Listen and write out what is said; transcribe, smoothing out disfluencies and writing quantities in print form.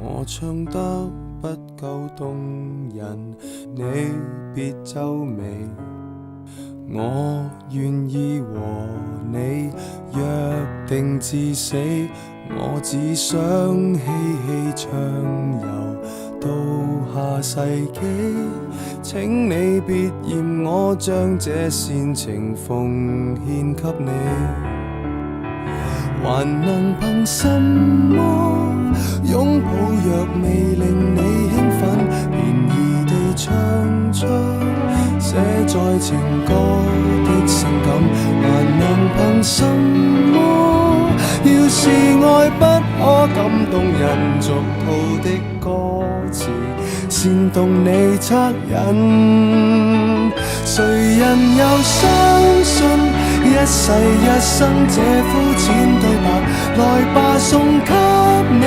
我唱得不夠動人，你別皺眉。我願意和你約定至死，我只想嬉戲暢遊到下世紀。請你別嫌我將這煽情奉獻給你，還能憑什麼擁抱若未令你興奮，便宜地唱出寫在情歌的性感，還能憑什麼要是愛不可感動人俗套的歌詞煽動你惻隱，誰人又相信一世一生這膚淺對白，來吧送給你。